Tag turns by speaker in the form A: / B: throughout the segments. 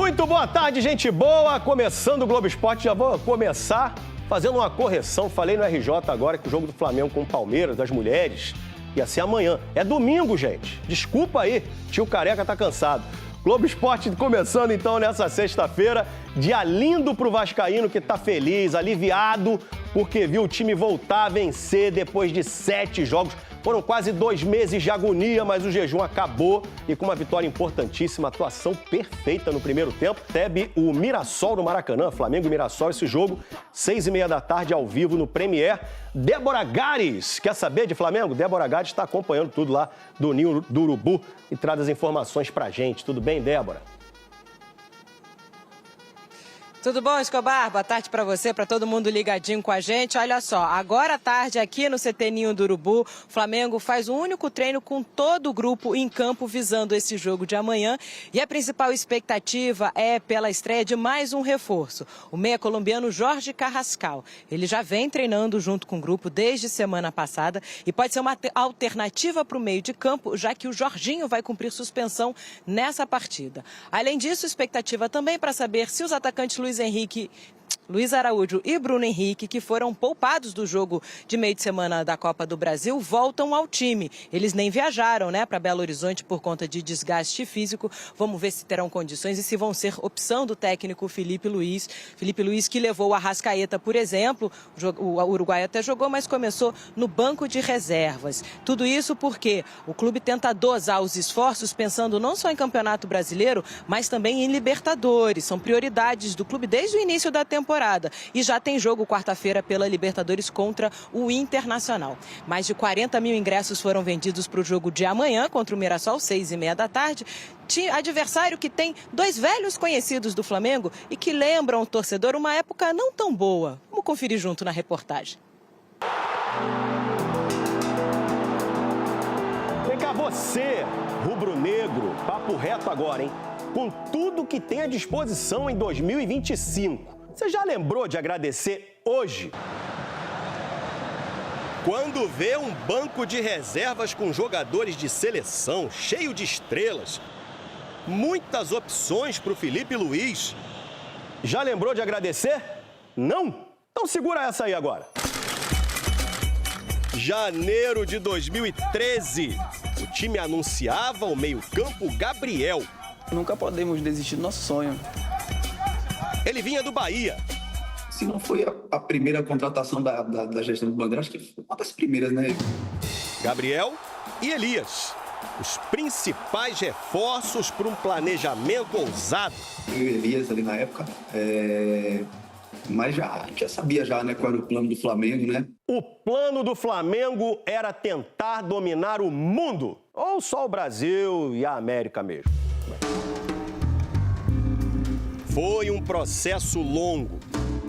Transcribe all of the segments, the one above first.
A: Muito boa tarde, gente boa. Começando o Globo Esporte, já vou começar fazendo uma correção. Falei no RJ agora que o jogo do Flamengo com o Palmeiras, das mulheres, ia ser amanhã. É domingo, gente. Desculpa aí, tio Careca tá cansado. Globo Esporte começando então nessa sexta-feira. Dia lindo pro vascaíno que tá feliz, aliviado, porque viu o time voltar a vencer depois de 7 jogos. Foram quase 2 meses de agonia, mas o jejum acabou e com uma vitória importantíssima, atuação perfeita no primeiro tempo. Teve o Mirassol no Maracanã, Flamengo e Mirassol, esse jogo, 6h30 da tarde, ao vivo no Premier. Débora Gares, quer saber de Flamengo? Débora Gares está acompanhando tudo lá do Ninho do Urubu e traz as informações pra gente. Tudo bem, Débora?
B: Tudo bom, Escobar? Boa tarde para você, para todo mundo ligadinho com a gente. Olha só, agora à tarde aqui no CT Ninho do Urubu, o Flamengo faz um único treino com todo o grupo em campo visando esse jogo de amanhã. E a principal expectativa é pela estreia de mais um reforço, o meia colombiano Jorge Carrascal. Ele já vem treinando junto com o grupo desde semana passada e pode ser uma alternativa para o meio de campo, já que o Jorginho vai cumprir suspensão nessa partida. Além disso, expectativa também para saber se os atacantes Luiz Araújo e Bruno Henrique, que foram poupados do jogo de meio de semana da Copa do Brasil, voltam ao time. Eles nem viajaram, para Belo Horizonte por conta de desgaste físico. Vamos ver se terão condições e se vão ser opção do técnico Felipe Luiz. Felipe Luiz que levou o Arrascaeta, por exemplo. O Uruguai até jogou, mas começou no banco de reservas. Tudo isso porque o clube tenta dosar os esforços pensando não só em Campeonato Brasileiro, mas também em Libertadores. São prioridades do clube desde o início da temporada. E já tem jogo quarta-feira pela Libertadores contra o Internacional. Mais de 40 mil ingressos foram vendidos para o jogo de amanhã contra o Mirassol, 6h30 da tarde. Adversário que tem 2 velhos conhecidos do Flamengo e que lembram o torcedor uma época não tão boa. Vamos conferir junto na reportagem.
A: Vem cá você, rubro-negro, papo reto agora, hein? Com tudo que tem à disposição em 2025. Você já lembrou de agradecer hoje? Quando vê um banco de reservas com jogadores de seleção, cheio de estrelas, muitas opções para o Felipe Luiz. Já lembrou de agradecer? Não? Então segura essa aí agora. Janeiro de 2013, o time anunciava o meio-campo Gabriel.
C: Nunca podemos desistir do nosso sonho.
A: Ele vinha do Bahia.
D: Se não foi a primeira contratação da gestão do Bandeira, acho que foi uma das primeiras, né?
A: Gabriel e Elias, os principais reforços para um planejamento ousado.
D: Eu e Elias ali na época, mas a gente já sabia qual era o plano do Flamengo, né?
A: O plano do Flamengo era tentar dominar o mundo, ou só o Brasil e a América mesmo. Foi um processo longo.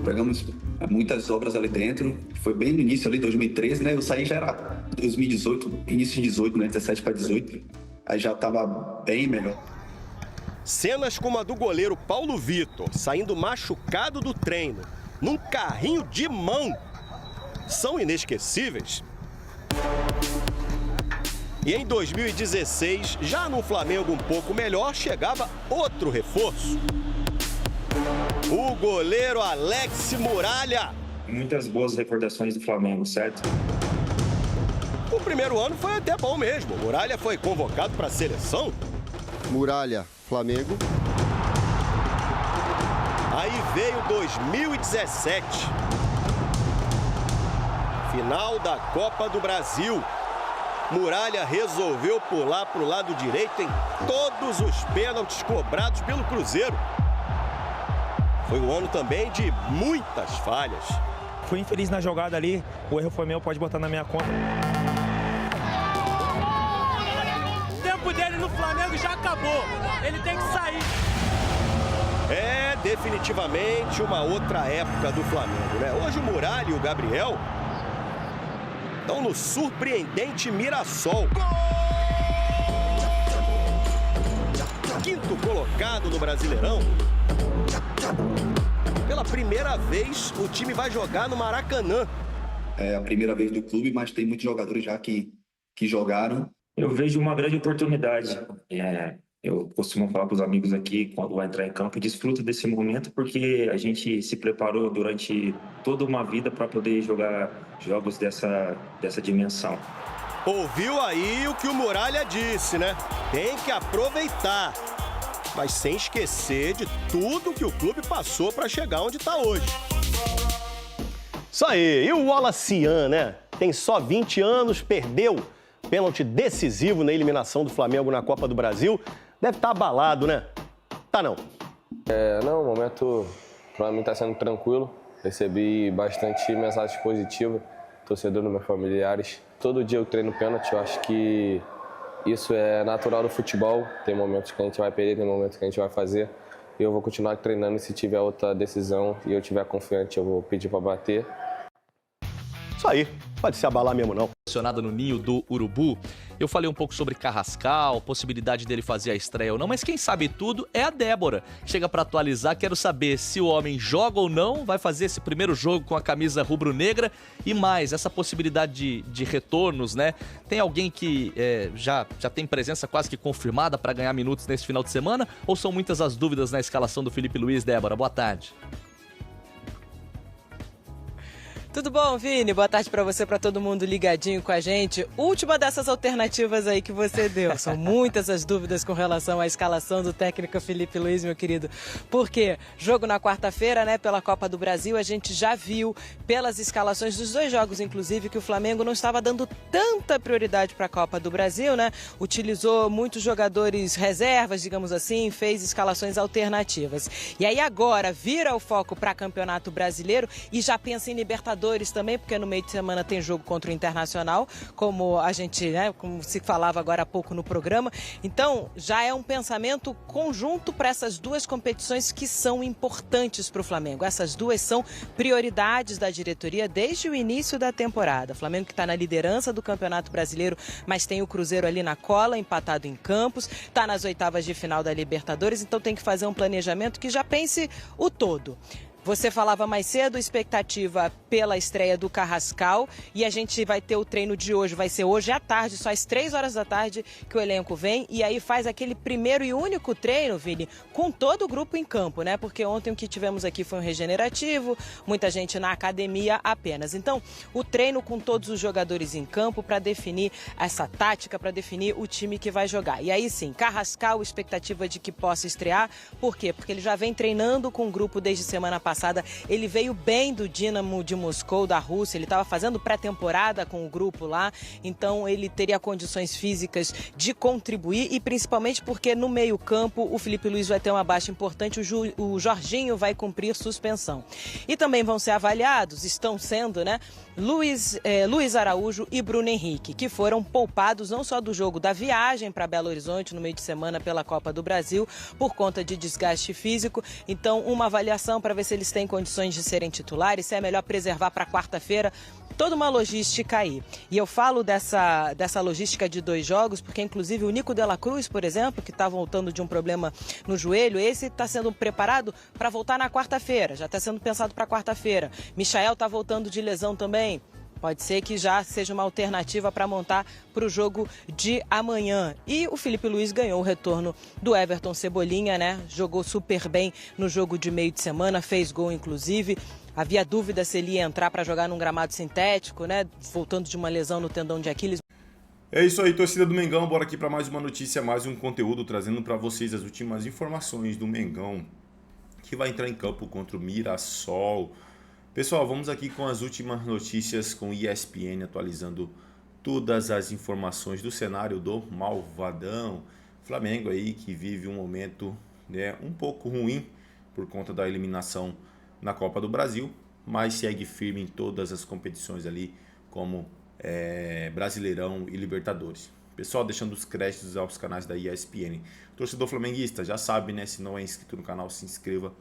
D: Pegamos muitas obras ali dentro. Foi bem no início ali, 2013, né? Eu saí já era 2018, início de 18, né? 17 para 18. Aí já estava bem melhor.
A: Cenas como a do goleiro Paulo Vitor, saindo machucado do treino, num carrinho de mão, são inesquecíveis. E em 2016, já no Flamengo um pouco melhor, chegava outro reforço. O goleiro Alex Muralha.
E: Muitas boas recordações do Flamengo, certo?
A: O primeiro ano foi até bom mesmo. O Muralha foi convocado para a seleção.
F: Muralha, Flamengo.
A: Aí veio 2017. Final da Copa do Brasil. Muralha resolveu pular para o lado direito em todos os pênaltis cobrados pelo Cruzeiro. Foi um ano também de muitas falhas.
G: Fui infeliz na jogada ali, o erro foi meu, pode botar na minha conta.
H: O tempo dele no Flamengo já acabou, ele tem que sair.
A: É definitivamente uma outra época do Flamengo, né? Hoje o Muralha e o Gabriel estão no surpreendente Mirassol. Quinto colocado no Brasileirão. Pela primeira vez, o time vai jogar no Maracanã.
D: É a primeira vez do clube, mas tem muitos jogadores já que jogaram.
E: Eu vejo uma grande oportunidade. Eu costumo falar para os amigos aqui, quando vai entrar em campo, desfruta desse momento, porque a gente se preparou durante toda uma vida para poder jogar jogos dessa dimensão.
A: Ouviu aí o que o Muralha disse, né? Tem que aproveitar, mas sem esquecer de tudo que o clube passou para chegar onde está hoje. Isso aí, e o Wallacian, né? Tem só 20 anos, perdeu pênalti decisivo na eliminação do Flamengo na Copa do Brasil. Deve estar abalado, né? Tá não.
I: Não, o momento para mim está sendo tranquilo. Recebi bastante mensagens positivas, torcedor dos meus familiares. Todo dia eu treino pênalti, eu acho que isso é natural do futebol. Tem momentos que a gente vai perder, tem momentos que a gente vai fazer. E eu vou continuar treinando e se tiver outra decisão e eu estiver confiante, eu vou pedir para bater.
A: Isso aí, pode se abalar mesmo não.
J: Posicionada no ninho do Urubu, eu falei um pouco sobre Carrascal, possibilidade dele fazer a estreia ou não, mas quem sabe tudo é a Débora. Chega pra atualizar, quero saber se o homem joga ou não, vai fazer esse primeiro jogo com a camisa rubro-negra e mais, essa possibilidade de retornos, né? Tem alguém que já tem presença quase que confirmada para ganhar minutos nesse final de semana ou são muitas as dúvidas na escalação do Felipe Luiz? Débora, boa tarde.
B: Tudo bom, Vini? Boa tarde pra você, pra todo mundo ligadinho com a gente. Última dessas alternativas aí que você deu. São muitas as dúvidas com relação à escalação do técnico Felipe Luiz, meu querido. Porque jogo na quarta-feira, né, pela Copa do Brasil, a gente já viu pelas escalações dos dois jogos, inclusive, que o Flamengo não estava dando tanta prioridade pra Copa do Brasil, né? Utilizou muitos jogadores reservas, digamos assim, fez escalações alternativas. E aí agora vira o foco pra Campeonato Brasileiro e já pensa em Libertadores também, porque no meio de semana tem jogo contra o Internacional, como a gente, né, como se falava agora há pouco no programa. Então, já é um pensamento conjunto para essas duas competições que são importantes para o Flamengo. Essas duas são prioridades da diretoria desde o início da temporada. O Flamengo que está na liderança do Campeonato Brasileiro, mas tem o Cruzeiro ali na cola, empatado em Campos, está nas oitavas de final da Libertadores, então tem que fazer um planejamento que já pense o todo. Você falava mais cedo, expectativa pela estreia do Carrascal e a gente vai ter o treino de hoje, vai ser hoje à tarde, só às 3 horas da tarde que o elenco vem e aí faz aquele primeiro e único treino, Vini, com todo o grupo em campo, né? Porque ontem o que tivemos aqui foi um regenerativo, muita gente na academia apenas. Então, o treino com todos os jogadores em campo para definir essa tática, para definir o time que vai jogar. E aí sim, Carrascal, expectativa de que possa estrear, por quê? Porque ele já vem treinando com o grupo desde semana passada. Ele veio bem do Dinamo de Moscou, da Rússia, ele estava fazendo pré-temporada com o grupo lá, então ele teria condições físicas de contribuir e principalmente porque no meio-campo o Felipe Luiz vai ter uma baixa importante, o Jorginho vai cumprir suspensão. E também vão ser avaliados, estão sendo, né, Luiz Araújo e Bruno Henrique, que foram poupados não só do jogo da viagem para Belo Horizonte no meio de semana pela Copa do Brasil, por conta de desgaste físico, então uma avaliação para ver se eles têm condições de serem titulares, se é melhor preservar para quarta-feira, toda uma logística aí. E eu falo dessa logística de 2 jogos, porque inclusive o Nico de la Cruz, por exemplo, que está voltando de um problema no joelho, esse está sendo preparado para voltar na quarta-feira, já está sendo pensado para quarta-feira. Michael está voltando de lesão também. Pode ser que já seja uma alternativa para montar para o jogo de amanhã. E o Felipe Luiz ganhou o retorno do Everton Cebolinha, né? Jogou super bem no jogo de meio de semana, fez gol inclusive. Havia dúvida se ele ia entrar para jogar num gramado sintético, né? Voltando de uma lesão no tendão de Aquiles.
K: É isso aí, torcida do Mengão. Bora aqui para mais uma notícia, mais um conteúdo, trazendo para vocês as últimas informações do Mengão, que vai entrar em campo contra o Mirassol. Pessoal, vamos aqui com as últimas notícias com ESPN, atualizando todas as informações do cenário do Malvadão. Flamengo aí que vive um momento, né, um pouco ruim por conta da eliminação na Copa do Brasil, mas segue firme em todas as competições ali, como Brasileirão e Libertadores. Pessoal, deixando os créditos aos canais da ESPN. Torcedor flamenguista, já sabe, né? Se não é inscrito no canal, se inscreva.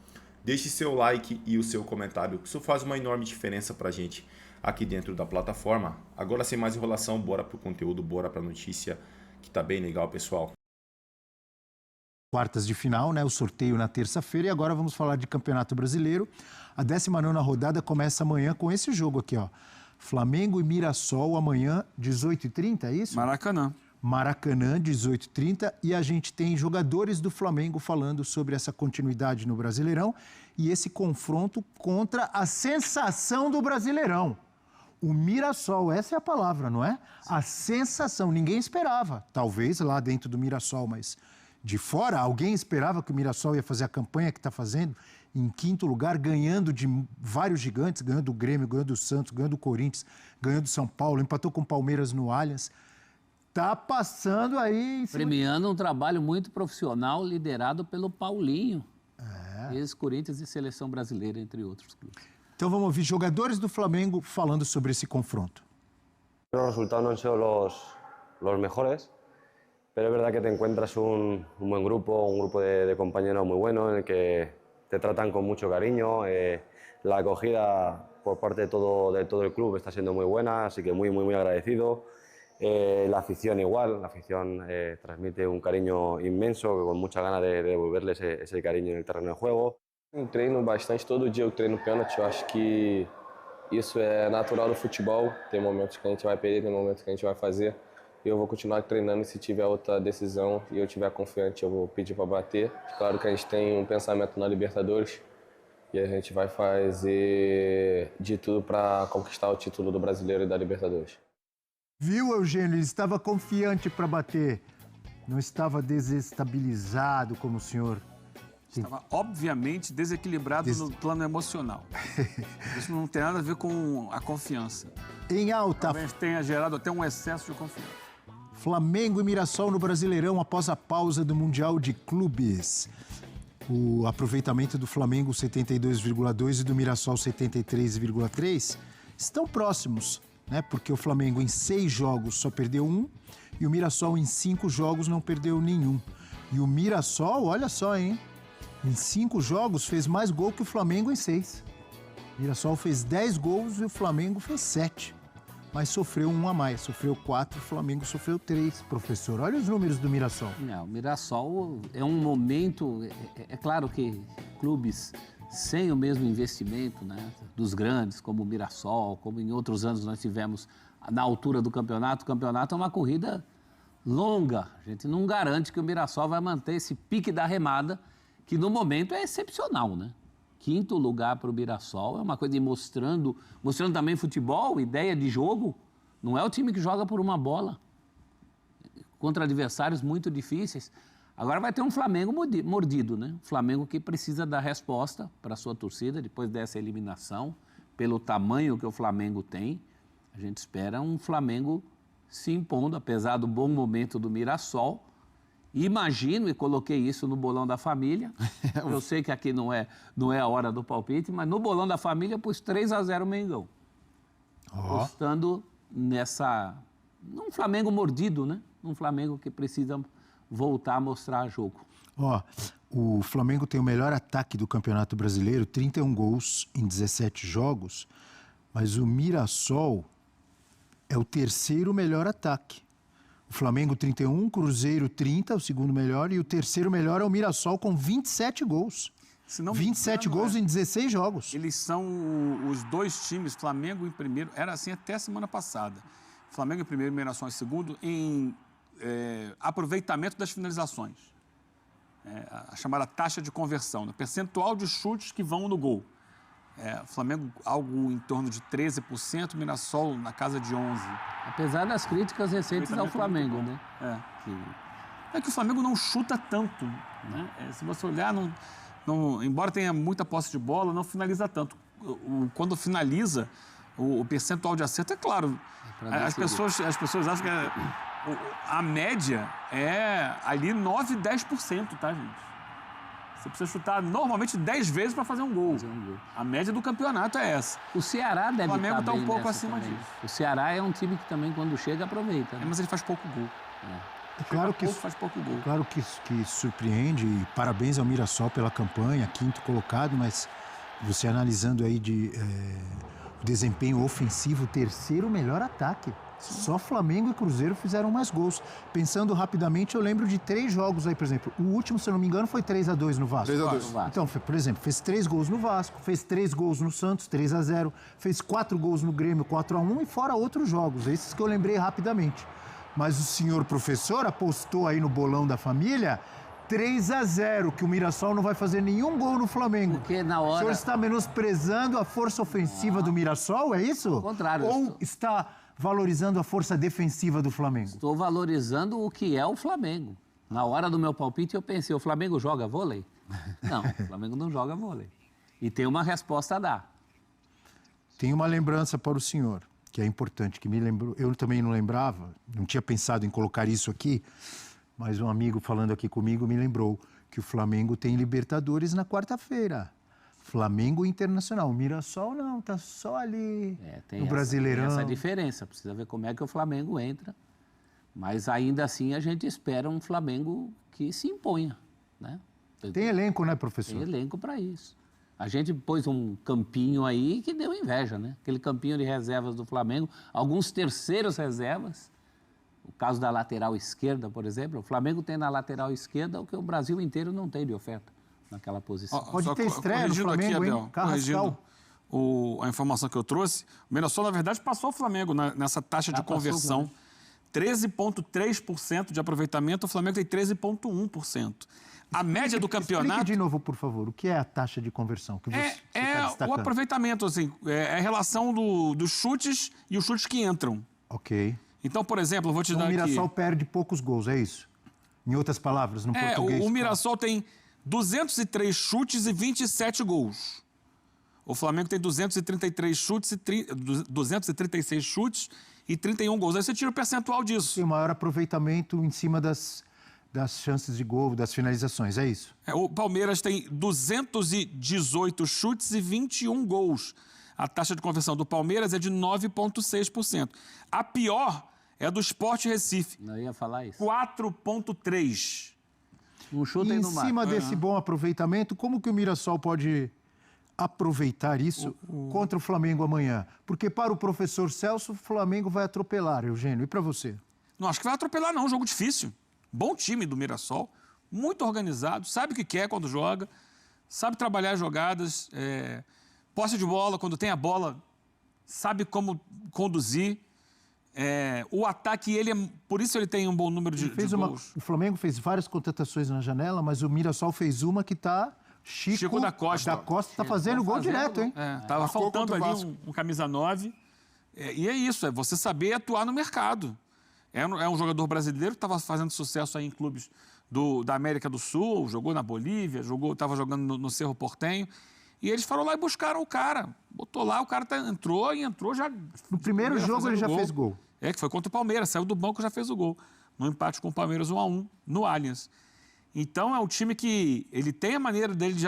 K: Deixe seu like e o seu comentário, isso faz uma enorme diferença pra gente aqui dentro da plataforma. Agora, sem mais enrolação, bora pro conteúdo, bora pra notícia, que tá bem legal, pessoal.
L: Quartas de final, né? O sorteio na terça-feira e agora vamos falar de Campeonato Brasileiro. A 19ª rodada começa amanhã com esse jogo aqui, ó. Flamengo e Mirassol amanhã, 18h30, é isso?
C: Maracanã.
L: Maracanã, 18h30, e a gente tem jogadores do Flamengo falando sobre essa continuidade no Brasileirão e esse confronto contra a sensação do Brasileirão. O Mirassol, essa é a palavra, não é? A sensação, ninguém esperava, talvez lá dentro do Mirassol, mas de fora, alguém esperava que o Mirassol ia fazer a campanha que está fazendo, em quinto lugar, ganhando de vários gigantes, ganhando do Grêmio, ganhando do Santos, ganhando do Corinthians, ganhando do São Paulo, empatou com o Palmeiras no Allianz. Tá passando aí...
M: Premiando um trabalho muito profissional liderado pelo Paulinho. Ex-Corinthians e Seleção Brasileira, entre outros clubes.
L: Então vamos ouvir jogadores do Flamengo falando sobre esse confronto.
I: Los resultados no han sido los mejores, pero es verdad que te encuentras un buen grupo, un grupo de compañeros muy bueno en el que te tratan con mucho cariño. La acogida por parte de todo el club está siendo muy buena, así que muy agradecido. La afición igual, la afición transmite un cariño inmenso, con mucha ganas de devolverle ese cariño en el terreno de juego. Eu treino bastante, todo dia eu treino pênalti, eu acho que isso é natural do futebol, tem momentos que a gente vai perder, tem momentos que a gente vai fazer. Eu vou continuar treinando e se tiver outra decisão e eu estiver confiante, eu vou pedir para bater. Claro que a gente tem um pensamento na Libertadores e a gente vai fazer de tudo para conquistar o título do Brasileiro e da Libertadores.
L: Viu, Eugênio? Ele estava confiante para bater. Não estava desestabilizado como o senhor.
N: Estava, obviamente, desequilibrado no plano emocional. Isso não tem nada a ver com a confiança.
L: Em alta...
N: Talvez tenha gerado até um excesso de confiança.
L: Flamengo e Mirassol no Brasileirão após a pausa do Mundial de Clubes. O aproveitamento do Flamengo, 72,2%, e do Mirassol, 73,3%, estão próximos, né? Porque o Flamengo em 6 jogos só perdeu 1 e o Mirassol em 5 jogos não perdeu nenhum. E o Mirassol, olha só, hein? Em 5 jogos fez mais gol que o Flamengo em 6. O Mirassol fez 10 gols e o Flamengo fez 7. Mas sofreu 1 a mais, sofreu 4, o Flamengo sofreu 3, professor. Olha os números do Mirassol.
M: Não, o Mirassol é um momento... É claro que clubes sem o mesmo investimento, né, dos grandes, como o Mirassol, como em outros anos nós tivemos na altura do campeonato, o campeonato é uma corrida longa. A gente não garante que o Mirassol vai manter esse pique da remada, que no momento é excepcional, né? 5º lugar para o Mirassol, é uma coisa de mostrando também futebol, ideia de jogo. Não é o time que joga por uma bola, contra adversários muito difíceis. Agora vai ter um Flamengo mordido, né? Um Flamengo que precisa dar resposta para a sua torcida depois dessa eliminação, pelo tamanho que o Flamengo tem. A gente espera um Flamengo se impondo, apesar do bom momento do Mirassol. Imagino, e coloquei isso no bolão da família, eu sei que aqui não é a hora do palpite, mas no bolão da família eu pus 3-0 Mengão. Apostando num Flamengo mordido, né? Um Flamengo que precisa voltar a mostrar jogo.
L: O Flamengo tem o melhor ataque do Campeonato Brasileiro, 31 gols em 17 jogos, mas o Mirassol é o 3º melhor ataque. O Flamengo 31, Cruzeiro 30, o 2º melhor, e o 3º melhor é o Mirassol com 27 gols. 27 gols em 16 jogos.
N: Eles são os 2 times, Flamengo em primeiro, era assim até a semana passada. Flamengo em primeiro, Mirassol em segundo, em aproveitamento das finalizações. A chamada taxa de conversão, né? Percentual de chutes que vão no gol. Flamengo algo em torno de 13%, Mirassol na casa de 11%.
M: Apesar das críticas recentes ao Flamengo, né?
N: É que o Flamengo não chuta tanto, né? Se você olhar, embora tenha muita posse de bola, não finaliza tanto. Quando finaliza, o percentual de acerto, é claro, as pessoas acham que a média é ali 9%, 10%, tá, gente? Você precisa chutar normalmente 10 vezes para fazer um gol. A média do campeonato é essa.
M: O Ceará deve estar bem.
N: O Flamengo está um pouco acima disso.
M: O Ceará é um time que também, quando chega, aproveita. Né?
N: Mas ele faz pouco gol.
L: Faz pouco gol. Claro que surpreende, e parabéns ao Mirassol pela campanha, 5º colocado, mas você analisando aí o desempenho ofensivo, o 3º melhor ataque. Só Flamengo e Cruzeiro fizeram mais gols. Pensando rapidamente, eu lembro de 3 jogos aí, por exemplo. O último, se eu não me engano, foi 3-2 no Vasco.
F: 3-2.
L: Então, por exemplo, fez 3 gols no Vasco, fez 3 gols no Santos, 3-0, fez 4 gols no Grêmio, 4-1, e fora outros jogos, esses que eu lembrei rapidamente. Mas o senhor professor apostou aí no bolão da família 3-0, que o Mirassol não vai fazer nenhum gol no Flamengo.
M: Porque na hora...
L: O senhor está menosprezando a força ofensiva do Mirassol, é isso?
M: Ao contrário.
L: Ou está valorizando a força defensiva do Flamengo?
M: Estou valorizando o que é o Flamengo. Na hora do meu palpite eu pensei, o Flamengo joga vôlei? Não, o Flamengo não joga vôlei. E tem uma resposta a dar.
L: Tem uma lembrança para o senhor, que é importante, que me lembrou. Eu também não lembrava, não tinha pensado em colocar isso aqui, mas um amigo falando aqui comigo me lembrou que o Flamengo tem Libertadores na quarta-feira. Flamengo Internacional. O Mirassol não, tá só ali no Brasileirão.
M: Tem essa diferença, precisa ver como é que o Flamengo entra. Mas ainda assim a gente espera um Flamengo que se imponha, né?
L: Tem elenco, né, professor?
M: Tem elenco para isso. A gente pôs um campinho aí que deu inveja, né? Aquele campinho de reservas do Flamengo, alguns terceiros reservas. O caso da lateral esquerda, por exemplo, o Flamengo tem na lateral esquerda o que o Brasil inteiro não tem de oferta naquela posição.
L: Pode ter estreia no Flamengo,
N: aqui,
L: hein? Carrascal.
N: A informação que eu trouxe, o Mirassol, na verdade, passou o Flamengo nessa taxa de conversão. 13,3% de aproveitamento, o Flamengo tem 13,1%. A média do campeonato...
L: Explique de novo, por favor, o que é a taxa de conversão que você está destacando?
N: O aproveitamento, assim, é a relação dos chutes e os chutes que entram.
L: Ok.
N: Então, por exemplo, eu vou te dar aqui...
L: O Mirassol perde poucos gols, é isso? Em outras palavras, no português...
N: O Mirassol tem 203 chutes e 27 gols. O Flamengo tem 233 chutes e 236 chutes e 31 gols. Aí você tira o percentual disso.
L: Tem o maior aproveitamento em cima das chances de gol, das finalizações, é isso?
N: O Palmeiras tem 218 chutes e 21 gols. A taxa de conversão do Palmeiras é de 9,6%. A pior é a do Sport Recife.
M: Não ia falar isso.
N: 4,3%.
M: Um chute
L: em
M: no mar.
L: cima desse bom aproveitamento, como que o Mirassol pode aproveitar isso contra o Flamengo amanhã? Porque para o professor Celso, o Flamengo vai atropelar, Eugênio. E para você?
N: Não acho que vai atropelar, não. Um jogo difícil. Bom time do Mirassol, muito organizado, sabe o que quer quando joga, sabe trabalhar as jogadas, posse de bola, quando tem a bola, sabe como conduzir. O ataque, por isso ele tem um bom número de gols.
L: O Flamengo fez várias contratações na janela, mas o Mirassol fez uma que está... Chico
N: da Costa.
L: Está fazendo gol direto, hein?
N: Estava faltando ali um camisa 9. E é isso, você saber atuar no mercado. É um jogador brasileiro que estava fazendo sucesso aí em clubes da América do Sul, jogou na Bolívia, estava jogando no Cerro Porteño. E eles foram lá e buscaram o cara. Botou lá, o cara entrou já...
L: No primeiro jogo ele já fez gol.
N: Que foi contra o Palmeiras, saiu do banco e já fez o gol. No empate com o Palmeiras 1-1 no Allianz. Então é um time que ele tem a maneira dele de...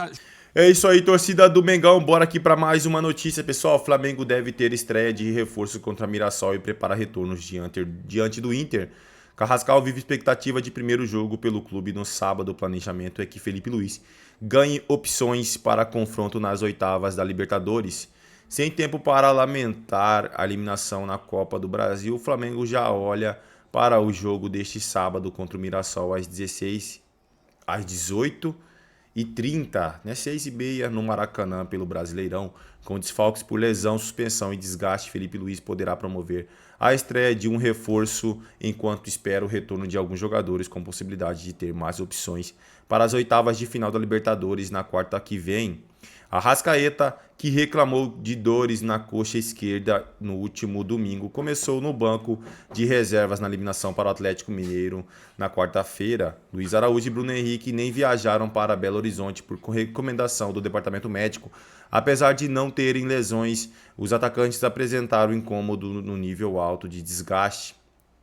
K: É isso aí, torcida do Mengão. Bora aqui para mais uma notícia, pessoal. O Flamengo deve ter estreia de reforço contra Mirassol e prepara retornos diante do Inter. Carrascal vive expectativa de primeiro jogo pelo clube no sábado. O planejamento é que Felipe Luiz ganhe opções para confronto nas oitavas da Libertadores. Sem tempo para lamentar a eliminação na Copa do Brasil, o Flamengo já olha para o jogo deste sábado contra o Mirassol às 18h30, né, 6h30 no Maracanã pelo Brasileirão. Com desfalques por lesão, suspensão e desgaste, Felipe Luiz poderá promover a estreia de um reforço enquanto espera o retorno de alguns jogadores, com possibilidade de ter mais opções para as oitavas de final da Libertadores na quarta que vem. Arrascaeta, que reclamou de dores na coxa esquerda no último domingo, começou no banco de reservas na eliminação para o Atlético Mineiro na quarta-feira. Luiz Araújo e Bruno Henrique nem viajaram para Belo Horizonte por recomendação do departamento médico. Apesar de não terem lesões, os atacantes apresentaram incômodo no nível alto de desgaste.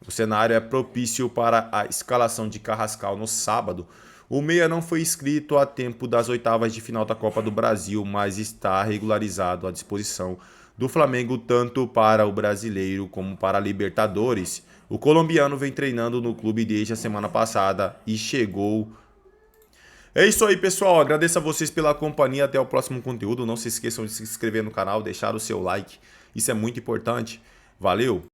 K: O cenário é propício para a escalação de Carrascal no sábado. O meia não foi inscrito a tempo das oitavas de final da Copa do Brasil, mas está regularizado à disposição do Flamengo tanto para o Brasileiro como para a Libertadores. O colombiano vem treinando no clube desde a semana passada e chegou... É isso aí, pessoal. Agradeço a vocês pela companhia. Até o próximo conteúdo. Não se esqueçam de se inscrever no canal, deixar o seu like. Isso é muito importante. Valeu!